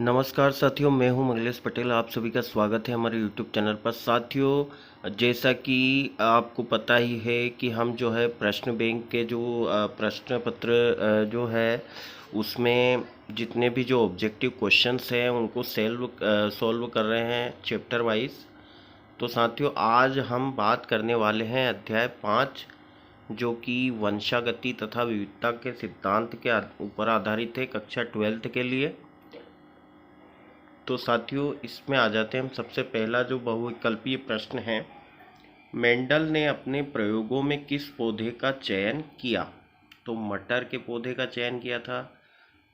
नमस्कार साथियों, मैं हूं मंगलेश पटेल। आप सभी का स्वागत है हमारे यूट्यूब चैनल पर। साथियों, जैसा कि आपको पता ही है कि हम जो है प्रश्न बैंक के जो प्रश्न पत्र जो है उसमें जितने भी जो ऑब्जेक्टिव क्वेश्चंस हैं उनको सॉल्व कर रहे हैं चैप्टर वाइज। तो साथियों, आज हम बात करने वाले हैं अध्याय 5, जो कि वंशागति तथा विविधता के सिद्धांत के ऊपर आधारित है, कक्षा 12th के लिए। तो साथियों, इसमें आ जाते हैं हम। सबसे पहला जो बहुविकल्पीय प्रश्न है, मेंडल ने अपने प्रयोगों में किस पौधे का चयन किया? तो मटर के पौधे का चयन किया था।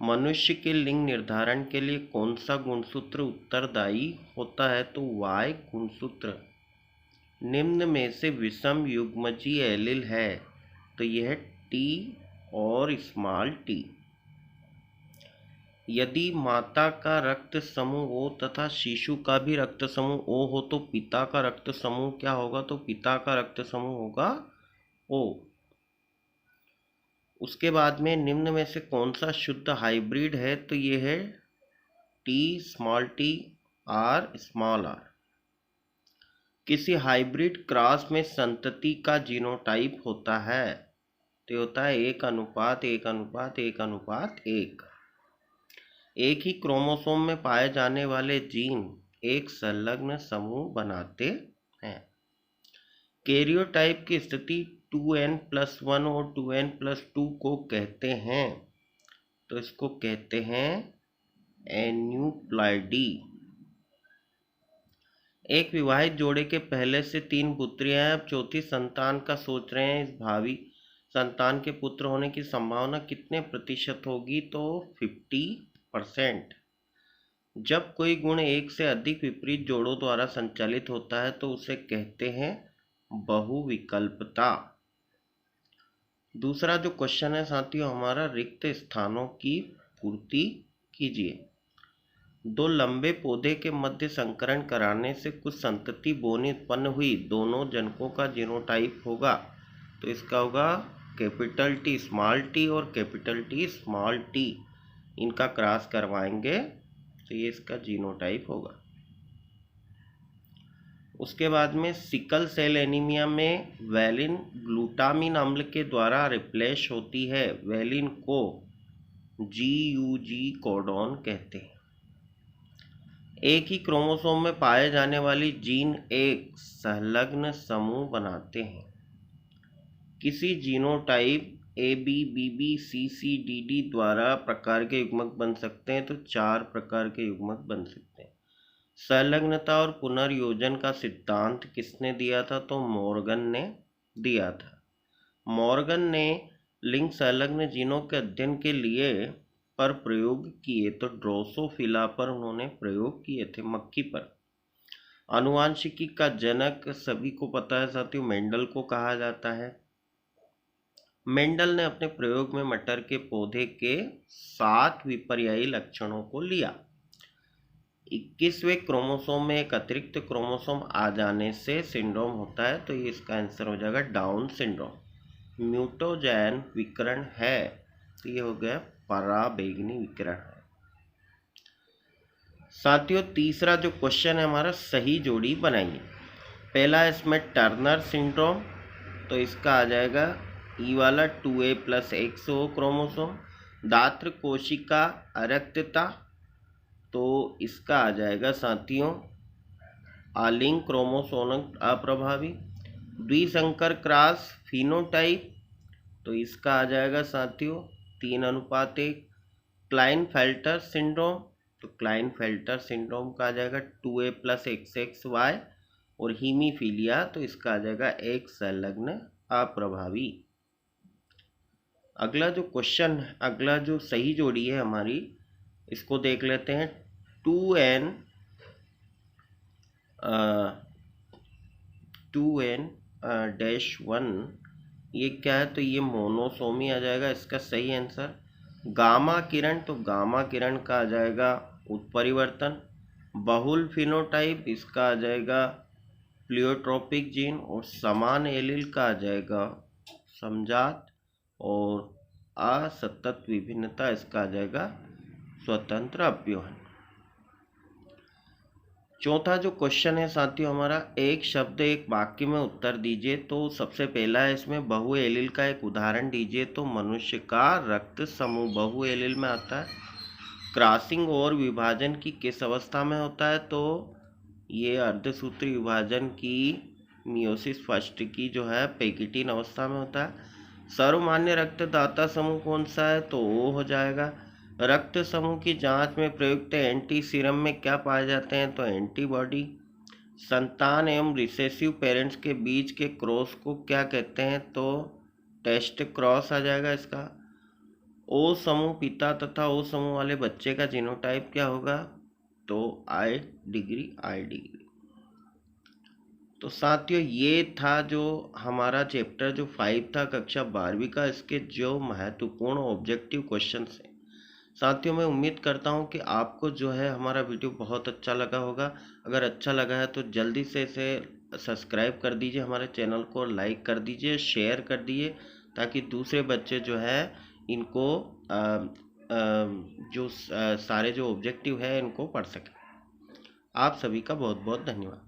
मनुष्य के लिंग निर्धारण के लिए कौन सा गुणसूत्र उत्तरदायी होता है? तो वाई गुणसूत्र। निम्न में से विषम युग्मजीय एलील है? तो यह टी और स्मॉल टी। यदि माता का रक्त समूह O तथा शिशु का भी रक्त समूह O हो तो पिता का रक्त समूह क्या होगा? तो पिता का रक्त समूह होगा O। उसके बाद में निम्न में से कौन सा शुद्ध हाइब्रिड है? तो ये है T small T R small R. किसी हाइब्रिड क्रॉस में संतति का जीनोटाइप होता है? तो होता है 1:1:1:1। एक ही क्रोमोसोम में पाए जाने वाले जीन एक संलग्न समूह बनाते हैं। कैरियोटाइप की स्थिति 2n+1 और 2n+2 को कहते हैं? तो इसको कहते हैं एन्यूप्लॉइडी। एक विवाहित जोड़े के पहले से 3 पुत्रियां हैं, अब चौथी संतान का सोच रहे हैं। इस भावी संतान के पुत्र होने की संभावना कितने प्रतिशत होगी? तो 50%। जब कोई गुण एक से अधिक विपरीत जोड़ों द्वारा संचालित होता है तो उसे कहते हैं बहुविकल्पता। दूसरा जो क्वेश्चन है साथियों हमारा, रिक्त स्थानों की पूर्ति कीजिए। 2 लंबे पौधे के मध्य संकरण कराने से कुछ संतति बोनी उत्पन्न हुई। दोनों जनकों का जीनोटाइप होगा, तो इसका होगा कैपिटल टी स्मॉल टी और कैपिटल टी स्मॉल टी। इनका क्रॉस करवाएंगे तो ये इसका जीनोटाइप होगा। उसके बाद में सिकल सेल एनीमिया में वैलिन ग्लूटामिन अम्ल के द्वारा रिप्लेस होती है। वैलिन को GUG कोडॉन कहते हैं। एक ही क्रोमोसोम में पाए जाने वाली जीन एक संलग्न समूह बनाते हैं। किसी जीनोटाइप ABBBCCDD द्वारा प्रकार के युग्मक बन सकते हैं? तो 4 प्रकार के युग्मक बन सकते हैं। संलग्नता और पुनर्योजन का सिद्धांत किसने दिया था? तो मॉर्गन ने दिया था। मॉर्गन ने लिंग संलग्न जीनों के अध्ययन के लिए पर प्रयोग किए, तो ड्रोसोफिला पर उन्होंने प्रयोग किए थे, मक्खी पर। आनुवांशिकी का जनक सभी को पता है साथियों, मेंडल को कहा जाता है। मेंडल ने अपने प्रयोग में मटर के पौधे के 7 विपर्यायी लक्षणों को लिया। 21वें क्रोमोसोम में एक अतिरिक्त क्रोमोसोम आ जाने से सिंड्रोम होता है, तो ये इसका आंसर हो जाएगा डाउन सिंड्रोम। म्यूटोजैन विकिरण है, तो ये हो गया पराबैंगनी विकिरण है। साथियों, तीसरा जो क्वेश्चन है हमारा, सही जोड़ी बनाइए। पहला इसमें टर्नर सिंड्रोम, तो इसका आ जाएगा ई वाला 2A+X हो क्रोमोसोम। दात्र कोशिका अरक्तता, तो इसका आ जाएगा साथियों आलिंग क्रोमोसोम अप्रभावी। द्विसंकर क्रॉस फिनोटाइप, तो इसका आ जाएगा साथियों 3:1। क्लाइनफेल्टर सिंड्रोम, तो क्लाइनफेल्टर सिंड्रोम का आ जाएगा 2A+XXY। और हीमीफीलिया, तो इसका आ जाएगा एक संलग्न अप्रभावी। अगला जो क्वेश्चन, अगला जो सही जोड़ी है हमारी, इसको देख लेते हैं। 2N-1 ये क्या है? तो ये मोनोसोमी आ जाएगा इसका सही आंसर। गामा किरण, तो गामा किरण का आ जाएगा उत्परिवर्तन। बहुल फिनोटाइप, इसका आ जाएगा प्लियोट्रोपिक जीन। और समान एलील का आ जाएगा समजात। और असतत विभिन्नता, इसका आ जाएगा स्वतंत्र अव्यूहन। चौथा जो क्वेश्चन है साथियों हमारा, एक शब्द एक वाक्य में उत्तर दीजिए। तो सबसे पहला है इसमें बहु एलील का एक उदाहरण दीजिए। तो मनुष्य का रक्त समूह बहु एलील में आता है। क्रॉसिंग और विभाजन की किस अवस्था में होता है? तो ये अर्धसूत्री विभाजन की मियोसिस फर्स्ट की जो है पैकिटीन अवस्था में होता है। सर्वमान्य रक्तदाता समूह कौन सा है? तो O हो जाएगा। रक्त समूह की जांच में प्रयुक्त एंटी सीरम में क्या पाए जाते हैं? तो एंटीबॉडी। संतान एवं रिसेसिव पेरेंट्स के बीच के क्रॉस को क्या कहते हैं? तो टेस्ट क्रॉस आ जाएगा इसका। ओ समूह पिता तथा ओ समूह वाले बच्चे का जीनोटाइप क्या होगा? तो I डिग्री। तो साथियों ये था जो हमारा चैप्टर जो 5 था कक्षा 12वीं का, इसके जो महत्वपूर्ण ऑब्जेक्टिव क्वेश्चंस हैं। साथियों मैं उम्मीद करता हूं कि आपको जो है हमारा वीडियो बहुत अच्छा लगा होगा। अगर अच्छा लगा है तो जल्दी से इसे सब्सक्राइब कर दीजिए, हमारे चैनल को लाइक कर दीजिए, शेयर कर दीजिए, ताकि दूसरे बच्चे जो है इनको सारे जो ऑब्जेक्टिव है इनको पढ़ सकें। आप सभी का बहुत बहुत धन्यवाद।